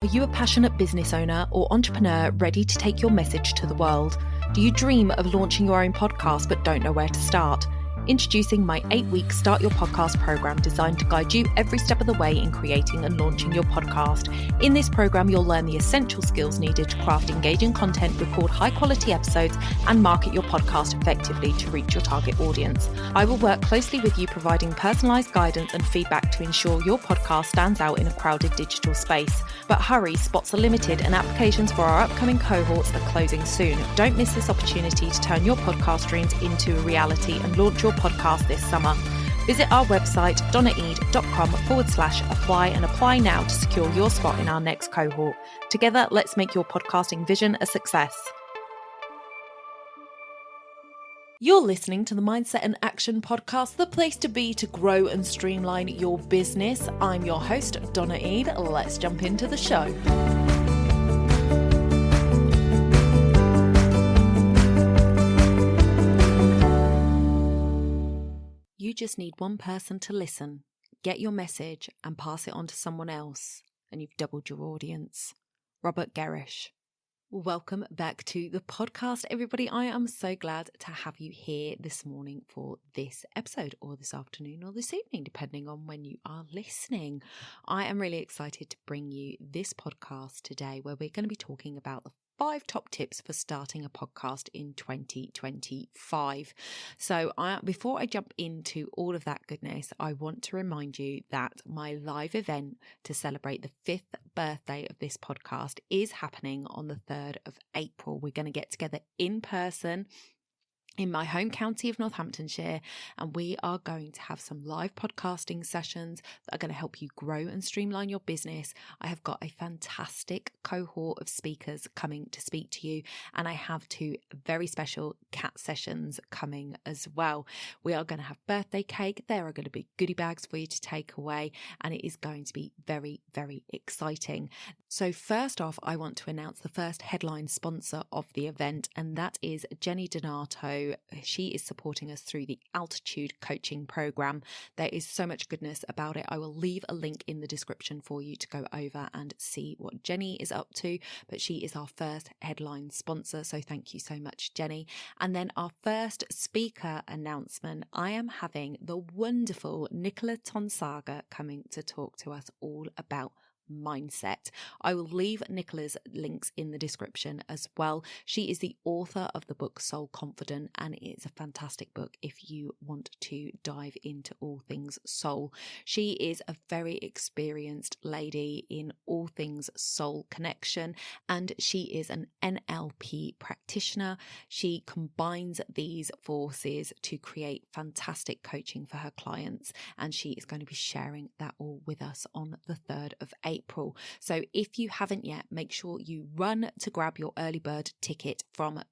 Are you a passionate business owner or entrepreneur ready to take your message to the world? Do you dream of launching your own podcast but don't know where to start? Introducing my 8-week Start Your Podcast program designed to guide you every step of the way in creating and launching your podcast. In this program, you'll learn the essential skills needed to craft engaging content, record high-quality episodes, and market your podcast effectively to reach your target audience. I will work closely with you, providing personalized guidance and feedback to ensure your podcast stands out in a crowded digital space. But hurry, spots are limited and applications for our upcoming cohorts are closing soon. Don't miss this opportunity to turn your podcast dreams into a reality and launch your podcast this summer. Visit our website, donnaeade.com/apply and apply now to secure your spot in our next cohort. Together, let's make your podcasting vision a success. You're listening to the Mindset and Action Podcast, the place to be to grow and streamline your business. I'm your host, Donna Eade. Let's jump into the show. You just need one person to listen, get your message, and pass it on to someone else, and you've doubled your audience. Robert Gerrish. Welcome back to the podcast, everybody. I am so glad to have you here this morning for this episode, or this afternoon, or this evening, depending on when you are listening. I am really excited to bring you this podcast today, where we're going to be talking about the 5 top tips for starting a podcast in 2025. So before I jump into all of that goodness, I want to remind you that my live event to celebrate the 5th birthday of this podcast is happening on the 3rd of April. We're going to get together in person in my home county of Northamptonshire, and we are going to have some live podcasting sessions that are going to help you grow and streamline your business. I have got a fantastic cohort of speakers coming to speak to you, and I have 2 very special cat sessions coming as well. We are going to have birthday cake. There are going to be goodie bags for you to take away, and it is going to be very, very exciting. So first off, I want to announce the first headline sponsor of the event, and that is Jenny Donato. She is supporting us through the Altitude Coaching Program. There is so much goodness about it. I will leave a link in the description for you to go over and see what Jenny is up to, but she is our first headline sponsor, so thank you so much, Jenny. And then our first speaker announcement, I am having the wonderful Nicola Tonsaga coming to talk to us all about mindset. I will leave Nicola's links in the description as well. She is the author of the book Soul Confident, and it's a fantastic book if you want to dive into all things soul. She is a very experienced lady in all things soul connection, and she is an NLP practitioner. She combines these forces to create fantastic coaching for her clients, and she is going to be sharing that all with us on the 3rd of April. So if you haven't yet, make sure you run to grab your early bird ticket from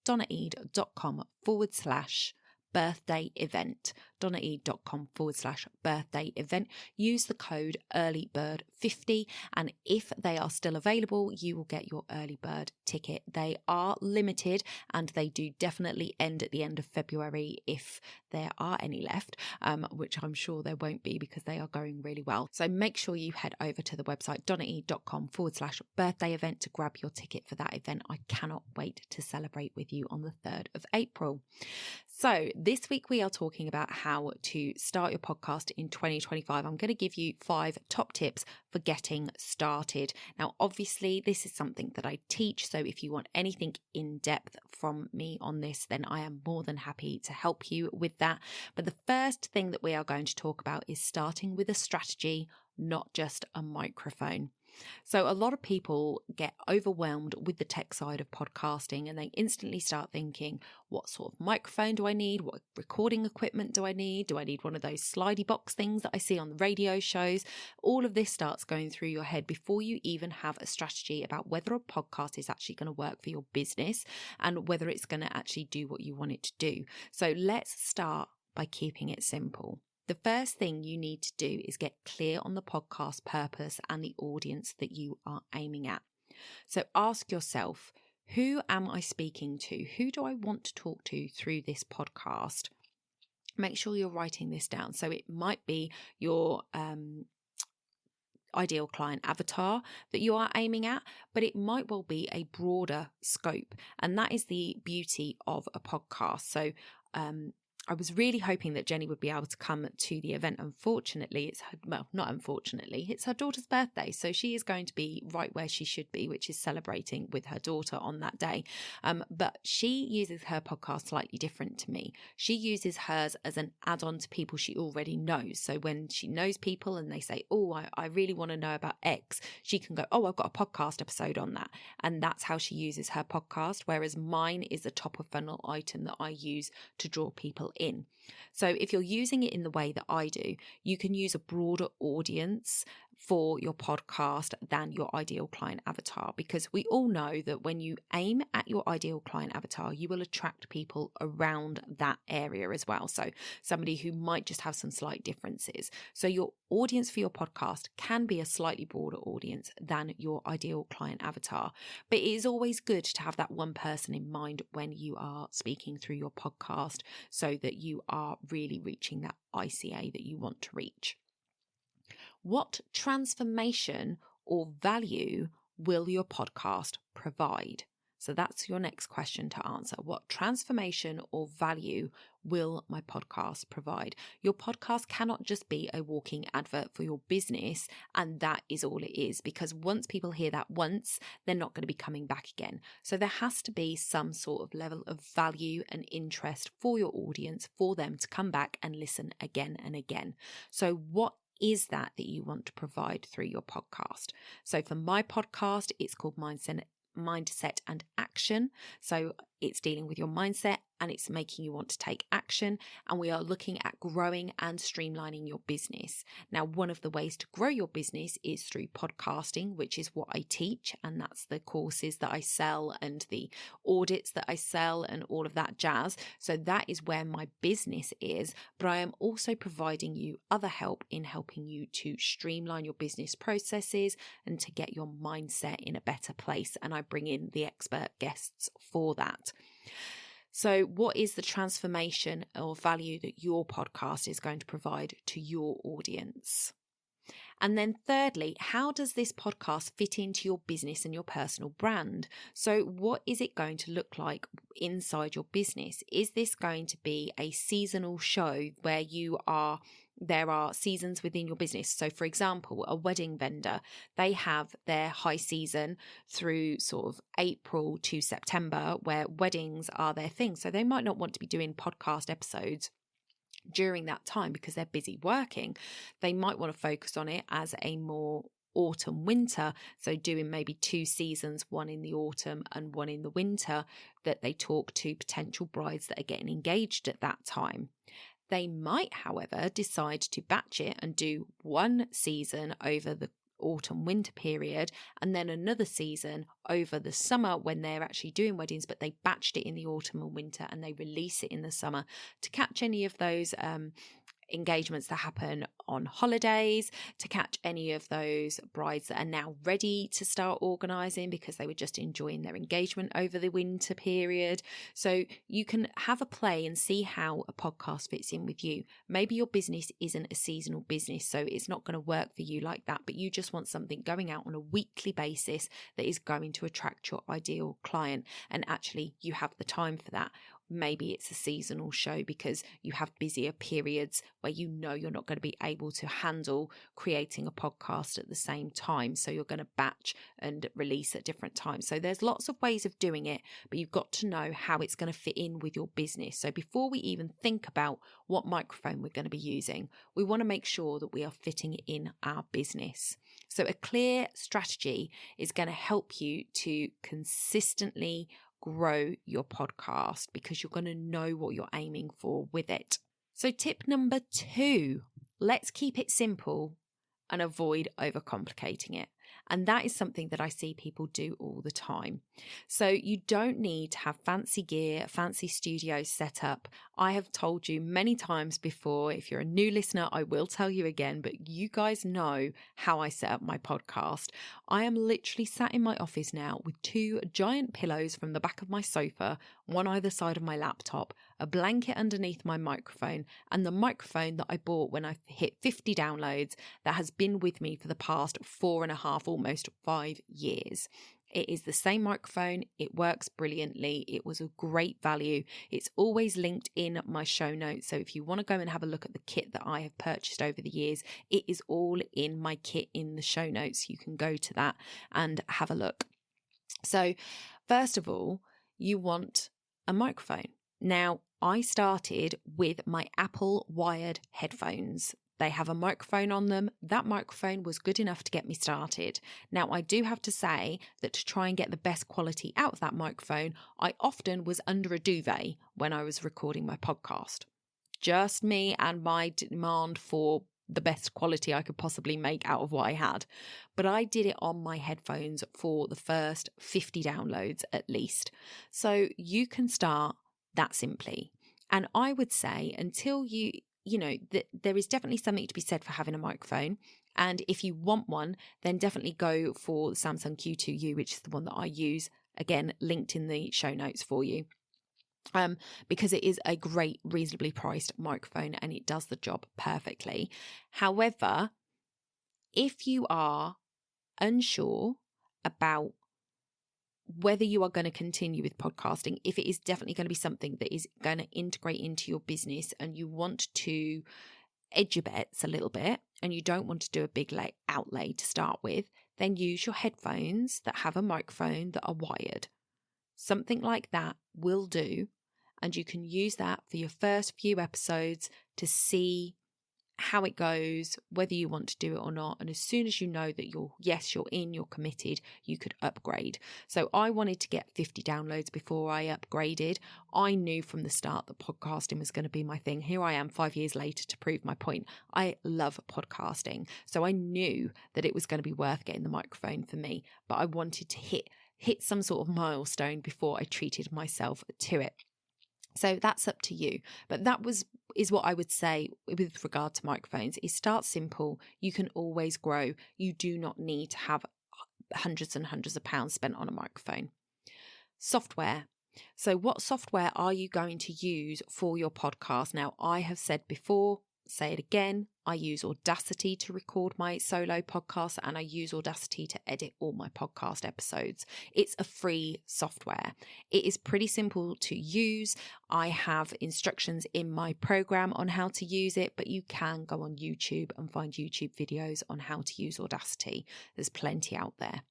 donnaeade.com/birthday event. donnaeade.com/birthday event. Use the code earlybird50, and if they are still available, you will get your early bird ticket. They are limited, and they do definitely end at the end of February if there are any left, which I'm sure there won't be because they are going really well. So make sure you head over to the website donnaeade.com/birthday event to grab your ticket for that event. I cannot wait to celebrate with you on the 3rd of April. So this week we are talking about how to start your podcast in 2025. I'm going to give you 5 top tips for getting started. Now, obviously, this is something that I teach. So if you want anything in depth from me on this, then I am more than happy to help you with that. But the first thing that we are going to talk about is starting with a strategy, not just a microphone. So a lot of people get overwhelmed with the tech side of podcasting, and they instantly start thinking, what sort of microphone do I need? What recording equipment do I need? Do I need one of those slidey box things that I see on the radio shows? All of this starts going through your head before you even have a strategy about whether a podcast is actually going to work for your business and whether it's going to actually do what you want it to do. So let's start by keeping it simple. The first thing you need to do is get clear on the podcast purpose and the audience that you are aiming at. So ask yourself, who am I speaking to? Who do I want to talk to through this podcast? Make sure you're writing this down. So it might be your ideal client avatar that you are aiming at, but it might well be a broader scope. And that is the beauty of a podcast. So I was really hoping that Jenny would be able to come to the event. Unfortunately, it's her daughter's birthday. So she is going to be right where she should be, which is celebrating with her daughter on that day. But she uses her podcast slightly different to me. She uses hers as an add-on to people she already knows. So when she knows people and they say, oh, I really want to know about X, she can go, oh, I've got a podcast episode on that. And that's how she uses her podcast. Whereas mine is a top of funnel item that I use to draw people in. So if you're using it in the way that I do, you can use a broader audience for your podcast than your ideal client avatar, because we all know that when you aim at your ideal client avatar, you will attract people around that area as well. So somebody who might just have some slight differences. So your audience for your podcast can be a slightly broader audience than your ideal client avatar, but it is always good to have that one person in mind when you are speaking through your podcast so that you are really reaching that ICA that you want to reach. What transformation or value will your podcast provide? So that's your next question to answer. What transformation or value will my podcast provide? Your podcast cannot just be a walking advert for your business, and that is all it is, because once people hear that once, they're not going to be coming back again. So there has to be some sort of level of value and interest for your audience for them to come back and listen again and again. So what is that you want to provide through your podcast? So for my podcast, it's called Mindset and Action. So it's dealing with your mindset and it's making you want to take action. And we are looking at growing and streamlining your business. Now, one of the ways to grow your business is through podcasting, which is what I teach. And that's the courses that I sell and the audits that I sell and all of that jazz. So that is where my business is. But I am also providing you other help in helping you to streamline your business processes and to get your mindset in a better place. And I bring in the expert guests for that. So what is the transformation or value that your podcast is going to provide to your audience? And then thirdly, how does this podcast fit into your business and your personal brand? So what is it going to look like inside your business? Is this going to be a seasonal show where there are seasons within your business? So for example, a wedding vendor, they have their high season through sort of April to September where weddings are their thing. So they might not want to be doing podcast episodes during that time because they're busy working. They might want to focus on it as a more autumn winter, so doing maybe 2 seasons, one in the autumn and one in the winter, that they talk to potential brides that are getting engaged at that time. They might, however, decide to batch it and do 1 season over the autumn winter period and then another season over the summer when they're actually doing weddings, but they batched it in the autumn and winter and they release it in the summer to catch any of those engagements that happen on holidays, to catch any of those brides that are now ready to start organising because they were just enjoying their engagement over the winter period. So you can have a play and see how a podcast fits in with you. Maybe your business isn't a seasonal business, so it's not going to work for you like that, but you just want something going out on a weekly basis that is going to attract your ideal client, and actually you have the time for that. Maybe it's a seasonal show because you have busier periods where you know you're not going to be able to handle creating a podcast at the same time. So you're going to batch and release at different times. So there's lots of ways of doing it, but you've got to know how it's going to fit in with your business. So before we even think about what microphone we're going to be using, we want to make sure that we are fitting it in our business. So a clear strategy is going to help you to consistently grow your podcast because you're going to know what you're aiming for with it. So tip number 2, let's keep it simple and avoid overcomplicating it. And that is something that I see people do all the time. So you don't need to have fancy gear, fancy studio set up. I have told you many times before. If you're a new listener, I will tell you again, but you guys know how I set up my podcast. I am literally sat in my office now with 2 giant pillows from the back of my sofa, one either side of my laptop, a blanket underneath my microphone, and the microphone that I bought when I hit 50 downloads that has been with me for the past 4.5, almost 5 years. It is the same microphone. It works brilliantly. It was a great value. It's always linked in my show notes. So if you want to go and have a look at the kit that I have purchased over the years, it is all in my kit in the show notes. You can go to that and have a look. So first of all, you want a microphone. Now, I started with my Apple wired headphones. They have a microphone on them. That microphone was good enough to get me started. Now, I do have to say that to try and get the best quality out of that microphone, I often was under a duvet when I was recording my podcast. Just me and my demand for the best quality I could possibly make out of what I had. But I did it on my headphones for the first 50 downloads at least. So you can start that simply. And I would say until there is definitely something to be said for having a microphone. And if you want one, then definitely go for the Samsung Q2U, which is the one that I use. Again, linked in the show notes for you. Because it is a great, reasonably priced microphone and it does the job perfectly. However, if you are unsure about whether you are going to continue with podcasting, if it is definitely going to be something that is going to integrate into your business and you want to edge your bets a little bit and you don't want to do a big outlay to start with, then use your headphones that have a microphone that are wired. Something like that will do, and you can use that for your first few episodes to see how it goes, whether you want to do it or not. And as soon as you know that you're committed, you could upgrade. So I wanted to get 50 downloads before I upgraded. I knew from the start that podcasting was going to be my thing. Here I am 5 years later to prove my point. I love podcasting. So I knew that it was going to be worth getting the microphone for me, but I wanted to hit some sort of milestone before I treated myself to it. So that's up to you. But that is what I would say with regard to microphones. Is start simple. You can always grow. You do not need to have hundreds and hundreds of pounds spent on a microphone. Software. So what software are you going to use for your podcast? Now, I have said before, say it again, I use Audacity to record my solo podcast and I use Audacity to edit all my podcast episodes. It's a free software. It is pretty simple to use. I have instructions in my program on how to use it, but you can go on YouTube and find YouTube videos on how to use Audacity. There's plenty out there.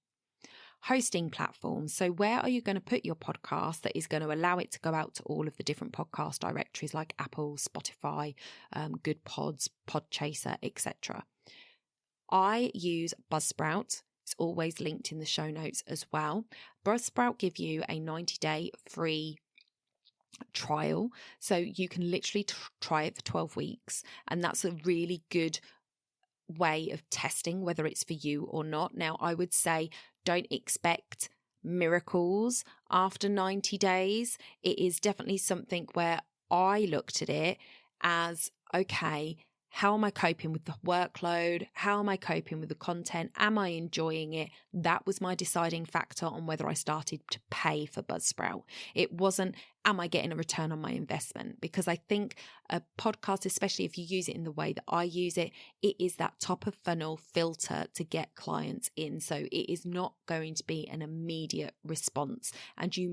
Hosting platforms. So where are you going to put your podcast that is going to allow it to go out to all of the different podcast directories like Apple, Spotify, Good Pods, Podchaser, etc. I use Buzzsprout. It's always linked in the show notes as well. Buzzsprout give you a 90-day free trial. So you can literally try it for 12 weeks. And that's a really good way of testing whether it's for you or not. Now, I would say don't expect miracles after 90 days. It is definitely something where I looked at it as, okay, how am I coping with the workload? How am I coping with the content? Am I enjoying it? That was my deciding factor on whether I started to pay for Buzzsprout. It wasn't, am I getting a return on my investment? Because I think a podcast, especially if you use it in the way that I use it, it is that top of funnel filter to get clients in. So it is not going to be an immediate response. And you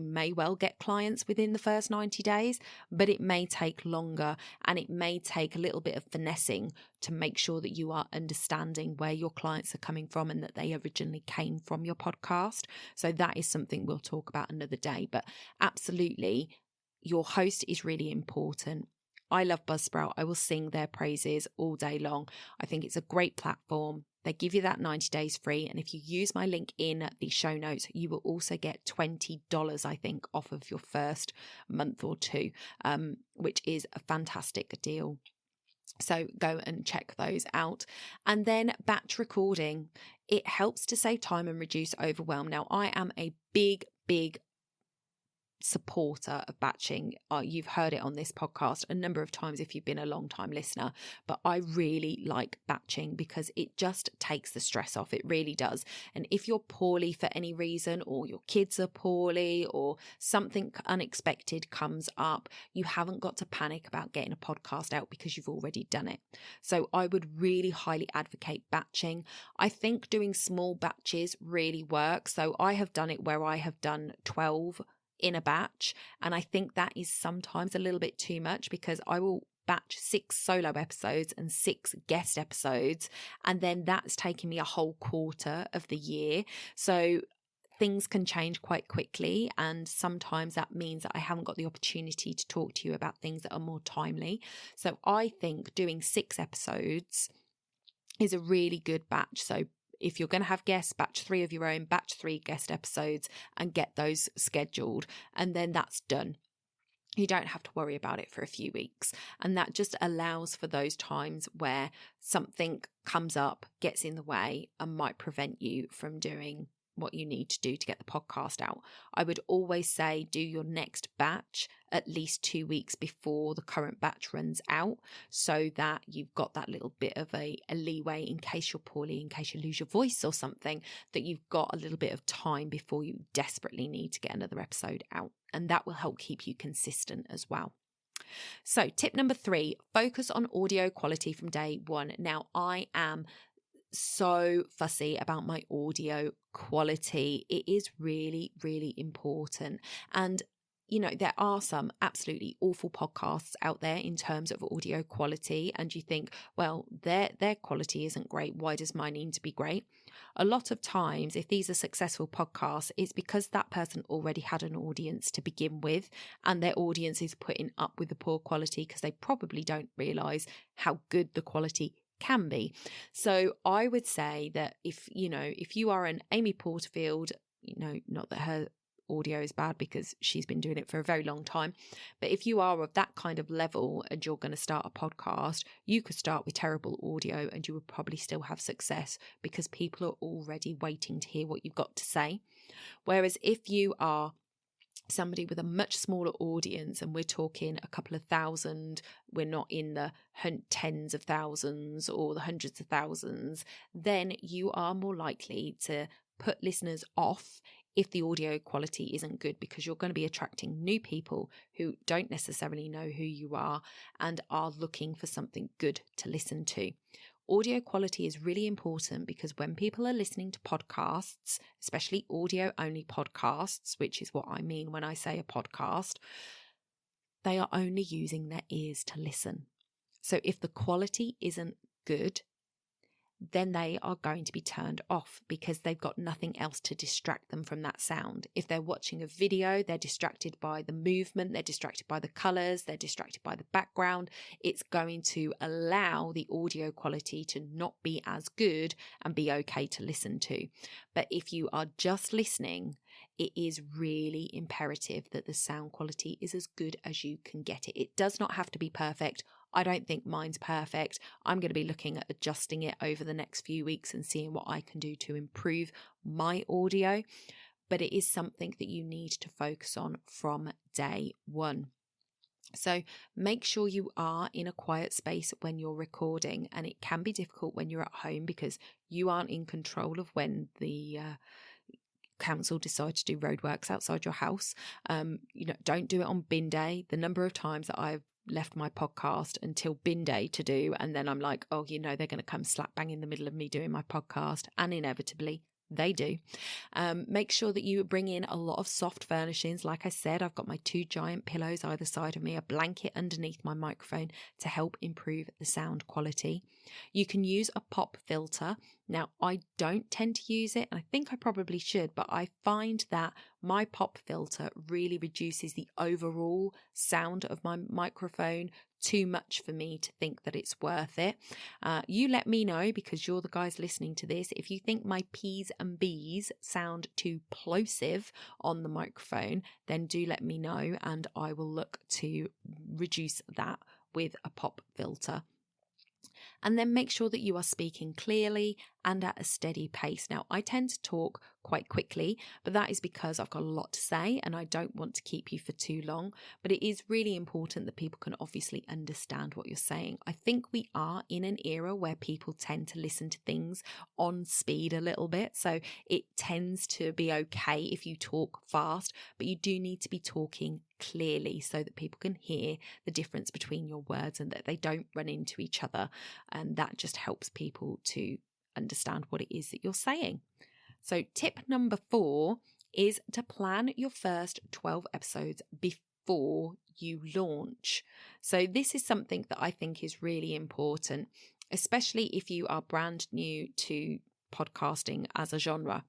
may well get clients within the first 90 days, but it may take longer and it may take a little bit of finessing to make sure that you are understanding where your clients are coming from and that they originally came from your podcast. So that is something we'll talk about another day, but absolutely your host is really important. I love Buzzsprout. I will sing their praises all day long. I think it's a great platform. They give you that 90 days free. And if you use my link in the show notes, you will also get $20, I think, off of your first month or two, which is a fantastic deal. So go and check those out. And then batch recording. It helps to save time and reduce overwhelm. Now, I am a big supporter of batching. You've heard it on this podcast a number of times if you've been a long time listener, but I really like batching because it just takes the stress off. It really does. And if you're poorly for any reason, or your kids are poorly, or something unexpected comes up, you haven't got to panic about getting a podcast out because you've already done it. So I would really highly advocate batching. I think doing small batches really works. So I have done it where I have done 12 in a batch, and I think that is sometimes a little bit too much, because I will batch 6 solo episodes and 6 guest episodes, and then that's taking me a whole quarter of the year. So things can change quite quickly, and sometimes that means that I haven't got the opportunity to talk to you about things that are more timely. So I think doing 6 episodes is a really good batch. So if you're going to have guests, batch 3 of your own, batch 3 guest episodes, and get those scheduled. And then that's done. You don't have to worry about it for a few weeks. And that just allows for those times where something comes up, gets in the way, and might prevent you from doing what you need to do to get the podcast out. I would always say do your next batch at least 2 weeks before the current batch runs out, so that you've got that little bit of a leeway in case you're poorly, in case you lose your voice or something, that you've got a little bit of time before you desperately need to get another episode out. And that will help keep you consistent as well. So tip number 3, focus on audio quality from day one. Now, I am so fussy about my audio quality. It is really, really important. And you know, there are some absolutely awful podcasts out there in terms of audio quality, and you think, well, their quality isn't great. Why does mine need to be great? A lot of times, if these are successful podcasts, it's because that person already had an audience to begin with, and their audience is putting up with the poor quality because they probably don't realize how good the quality can be. So I would say that if you are an Amy Porterfield, not that her audio is bad because she's been doing it for a very long time, but if you are of that kind of level and you're going to start a podcast, you could start with terrible audio and you would probably still have success because people are already waiting to hear what you've got to say. Whereas if you are somebody with a much smaller audience, and we're talking a couple of thousand, we're not in the tens of thousands or the hundreds of thousands, then you are more likely to put listeners off if the audio quality isn't good, because you're going to be attracting new people who don't necessarily know who you are and are looking for something good to listen to. Audio quality is really important because when people are listening to podcasts, especially audio only podcasts, which is what I mean when I say a podcast, they are only using their ears to listen. So if the quality isn't good, then they are going to be turned off because they've got nothing else to distract them from that sound. If they're watching a video, they're distracted by the movement, they're distracted by the colours, they're distracted by the background. It's going to allow the audio quality to not be as good and be okay to listen to. But if you are just listening, it is really imperative that the sound quality is as good as you can get it. It does not have to be perfect. I don't think mine's perfect. I'm going to be looking at adjusting it over the next few weeks and seeing what I can do to improve my audio. But it is something that you need to focus on from day one. So make sure you are in a quiet space when you're recording, and it can be difficult when you're at home because you aren't in control of when the council decide to do roadworks outside your house. Don't do it on bin day. The number of times that I've left my podcast until bin day to do, and then I'm like, they're going to come slap bang in the middle of me doing my podcast, and inevitably they do. Make sure that you bring in a lot of soft furnishings. Like I said, I've got my 2 giant pillows either side of me, a blanket underneath my microphone to help improve the sound quality. You can use a pop filter. Now, I don't tend to use it, and I think I probably should, but I find that my pop filter really reduces the overall sound of my microphone too much for me to think that it's worth it. You let me know, because you're the guys listening to this, if you think my P's and B's sound too plosive on the microphone, then do let me know and I will look to reduce that with a pop filter. And then make sure that you are speaking clearly and at a steady pace. Now, I tend to talk quite quickly, but that is because I've got a lot to say and I don't want to keep you for too long. But it is really important that people can obviously understand what you're saying. I think we are in an era where people tend to listen to things on speed a little bit. So it tends to be okay if you talk fast, but you do need to be talking clearly so that people can hear the difference between your words and that they don't run into each other. And that just helps people to understand what it is that you're saying. So tip number 4 is to plan your first 12 episodes before you launch. So this is something that I think is really important, especially if you are brand new to podcasting as a genre.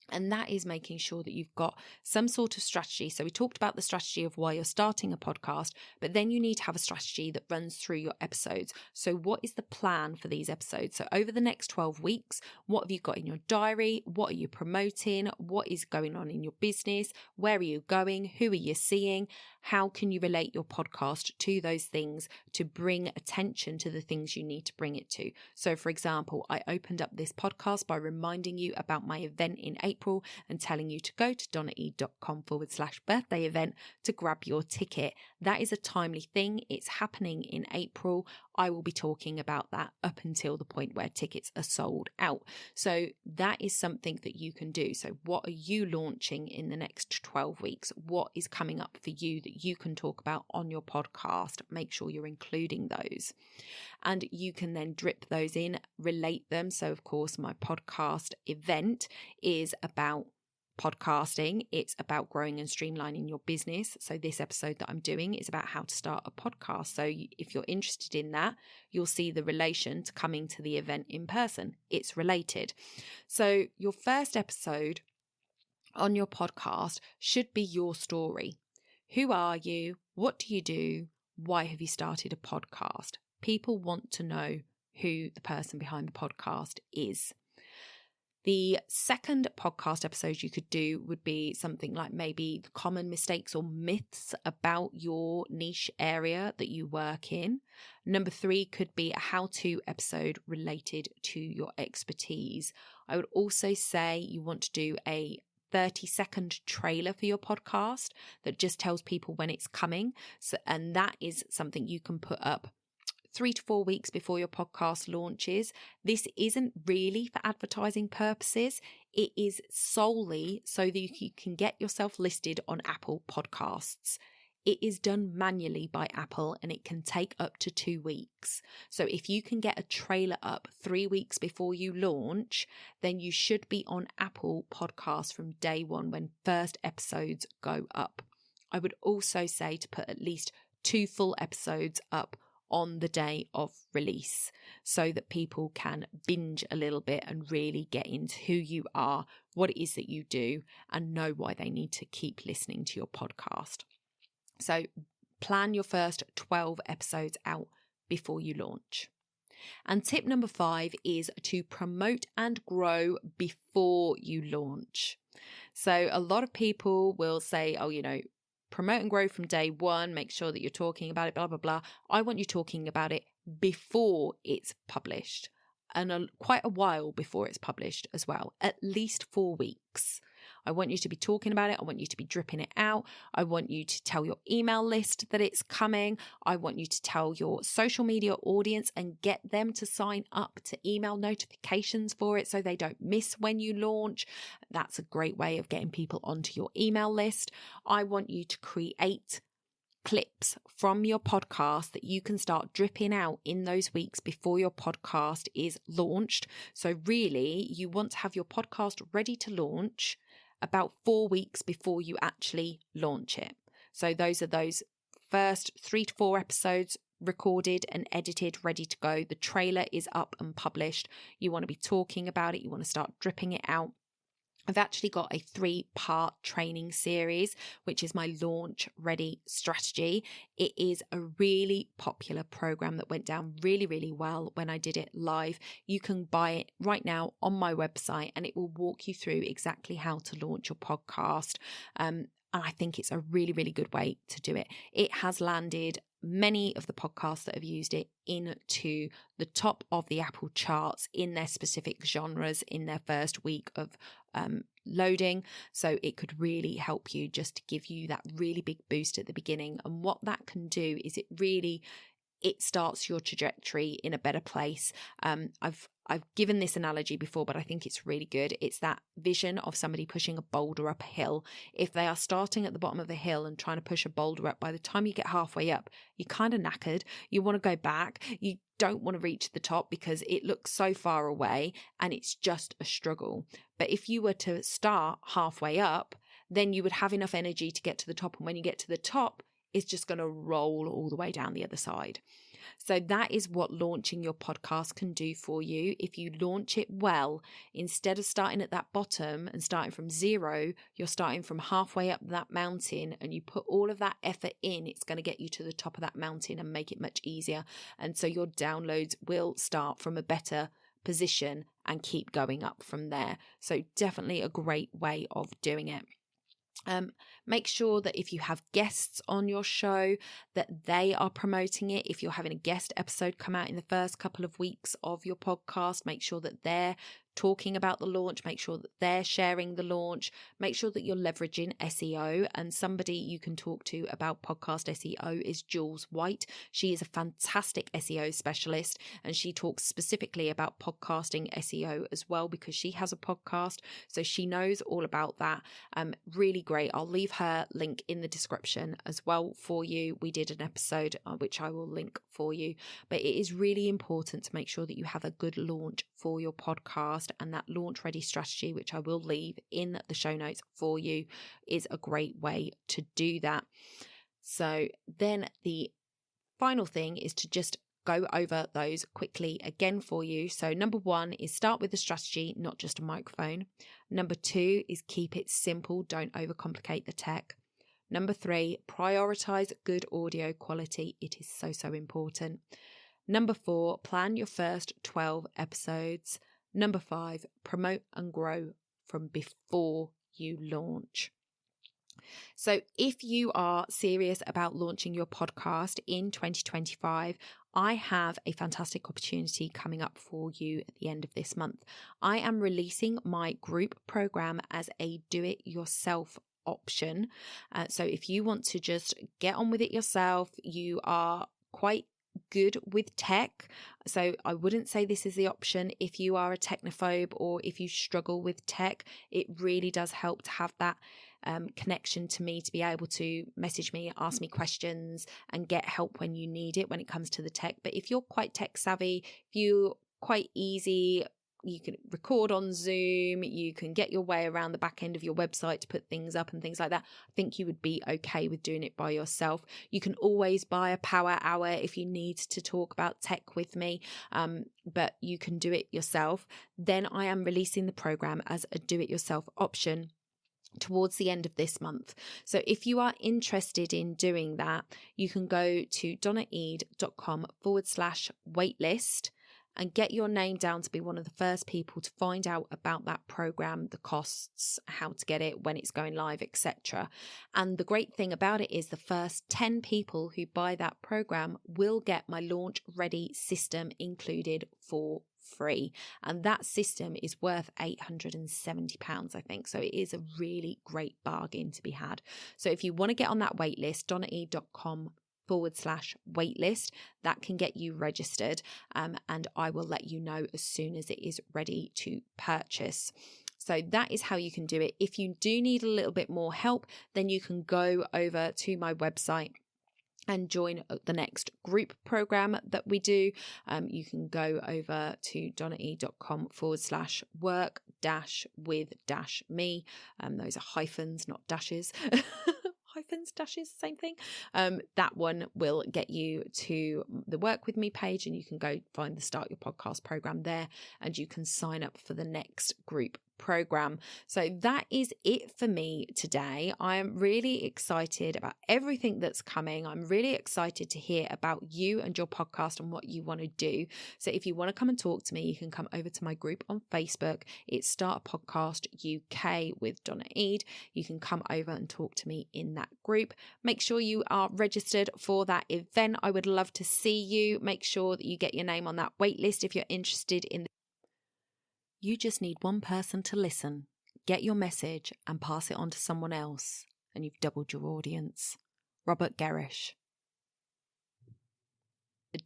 And that is making sure that you've got some sort of strategy. So we talked about the strategy of why you're starting a podcast, but then you need to have a strategy that runs through your episodes. So what is the plan for these episodes? So over the next 12 weeks, what have you got in your diary? What are you promoting? What is going on in your business? Where are you going? Who are you seeing? How can you relate your podcast to those things to bring attention to the things you need to bring it to? So for example, I opened up this podcast by reminding you about my event in April and telling you to go to donnae.com/birthday event to grab your ticket. That is a timely thing. It's happening in April. I will be talking about that up until the point where tickets are sold out. So that is something that you can do. So what are you launching in the next 12 weeks? What is coming up for you that you can talk about on your podcast? Make sure you're including those. And you can then drip those in, relate them. So of course, my podcast event is about podcasting. It's about growing and streamlining your business. So this episode that I'm doing is about how to start a podcast. So if you're interested in that, you'll see the relation to coming to the event in person. It's related. So your first episode on your podcast should be your story. Who are you? What do you do? Why have you started a podcast? People want to know who the person behind the podcast is. The second podcast episode you could do would be something like maybe the common mistakes or myths about your niche area that you work in. Number 3 could be a how-to episode related to your expertise. I would also say you want to do a 30-second trailer for your podcast that just tells people when it's coming. And that is something you can put up 3 to 4 weeks before your podcast launches. This isn't really for advertising purposes. It is solely so that you can get yourself listed on Apple Podcasts. It is done manually by Apple and it can take up to 2 weeks. So if you can get a trailer up 3 weeks before you launch, then you should be on Apple Podcasts from day one when first episodes go up. I would also say to put at least 2 full episodes up on the day of release so that people can binge a little bit and really get into who you are, what it is that you do, and know why they need to keep listening to your podcast. So plan your first 12 episodes out before you launch. And tip number 5 is to promote and grow before you launch. So a lot of people will say, promote and grow from day one, make sure that you're talking about it, blah, blah, blah. I want you talking about it before it's published and quite a while before it's published as well, at least 4 weeks. I want you to be talking about it. I want you to be dripping it out. I want you to tell your email list that it's coming. I want you to tell your social media audience and get them to sign up to email notifications for it so they don't miss when you launch. That's a great way of getting people onto your email list. I want you to create clips from your podcast that you can start dripping out in those weeks before your podcast is launched. So really, you want to have your podcast ready to launch about 4 weeks before you actually launch it. So those are those first 3 to 4 episodes recorded and edited, ready to go. The trailer is up and published. You want to be talking about it. You want to start dripping it out. I've actually got a 3-part training series, which is my launch ready strategy. It is a really popular program that went down really, really well when I did it live. You can buy it right now on my website and it will walk you through exactly how to launch your podcast. And I think it's a really, really good way to do it. It has landed many of the podcasts that have used it into the top of the Apple charts in their specific genres in their first week of loading. So it could really help you, just to give you that really big boost at the beginning. And what that can do is it starts your trajectory in a better place. I've given this analogy before, but I think it's really good. It's that vision of somebody pushing a boulder up a hill. If they are starting at the bottom of the hill and trying to push a boulder up, by the time you get halfway up, you're kind of knackered. You want to go back. You don't want to reach the top because it looks so far away and it's just a struggle. But if you were to start halfway up, then you would have enough energy to get to the top. And when you get to the top, it's just going to roll all the way down the other side. So that is what launching your podcast can do for you. If you launch it well, instead of starting at that bottom and starting from zero, you're starting from halfway up that mountain, and you put all of that effort in, it's going to get you to the top of that mountain and make it much easier. And so your downloads will start from a better position and keep going up from there. So definitely a great way of doing it. Make sure that if you have guests on your show, that they are promoting it. If you're having a guest episode come out in the first couple of weeks of your podcast, make sure that they're talking about the launch, make sure that they're sharing the launch, make sure that you're leveraging SEO. And somebody you can talk to about podcast SEO is Jules White. She is a fantastic SEO specialist, and she talks specifically about podcasting SEO as well, because she has a podcast, so she knows all about that. Really great. I'll leave her link in the description as well for you. We did an episode which I will link for you, but it is really important to make sure that you have a good launch for your podcast, and that launch ready strategy, which I will leave in the show notes for you, is a great way to do that. So then the final thing is to just go over those quickly again for you. So number 1 is start with a strategy, not just a microphone. Number 2 is keep it simple. Don't overcomplicate the tech. Number 3, prioritize good audio quality. It is so important. Number 4, plan your first 12 episodes. Number 5, promote and grow from before you launch. So if you are serious about launching your podcast in 2025, I have a fantastic opportunity coming up for you at the end of this month. I am releasing my group program as a do-it-yourself option. So if you want to just get on with it yourself, you are quite good with tech, so I wouldn't say this is the option if you are a technophobe or if you struggle with tech. It really does help to have that connection to me, to be able to message me, ask me questions and get help when you need it when it comes to the tech. But if you're quite tech savvy, if you're quite easy, you can record on Zoom, you can get your way around the back end of your website to put things up and things like that, I think you would be okay with doing it by yourself. You can always buy a power hour if you need to talk about tech with me, but you can do it yourself. Then I am releasing the program as a do-it-yourself option towards the end of this month. So if you are interested in doing that, you can go to donnaeade.com/waitlist and get your name down to be one of the first people to find out about that program, the costs, how to get it, when it's going live, etc. And the great thing about it is the first 10 people who buy that program will get my launch ready system included for free. And that system is worth £870, I think. So it is a really great bargain to be had. So if you want to get on that wait list, donnaeade.com/waitlist, that can get you registered, and I will let you know as soon as it is ready to purchase. So that is how you can do it. If you do need a little bit more help, then you can go over to my website and join the next group program that we do. You can go over to donnaeade.com/work-with-me. Those are hyphens, not dashes. Hyphens, dashes, same thing. That one will get you to the Work With Me page, and you can go find the Start Your Podcast program there, and you can sign up for the next group program. So that is it for me today. I am really excited about everything that's coming. I'm really excited to hear about you and your podcast and what you want to do. So if you want to come and talk to me, you can come over to my group on Facebook. It's Start a Podcast UK with Donna Eade. You can come over and talk to me in that group. Make sure you are registered for that event. I would love to see you. Make sure that you get your name on that wait list if you're interested in. You just need one person to listen, get your message and pass it on to someone else, and you've doubled your audience. Robert Garish.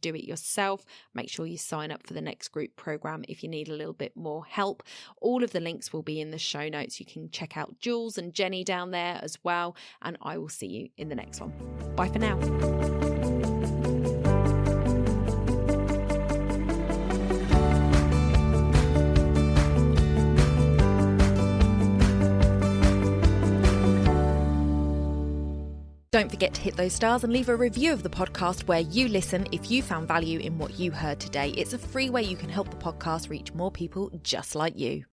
Do it yourself. Make sure you sign up for the next group program if you need a little bit more help. All of the links will be in the show notes. You can check out Jules and Jenny down there as well, and I will see you in the next one. Bye for now. Don't forget to hit those stars and leave a review of the podcast where you listen if you found value in what you heard today. It's a free way you can help the podcast reach more people just like you.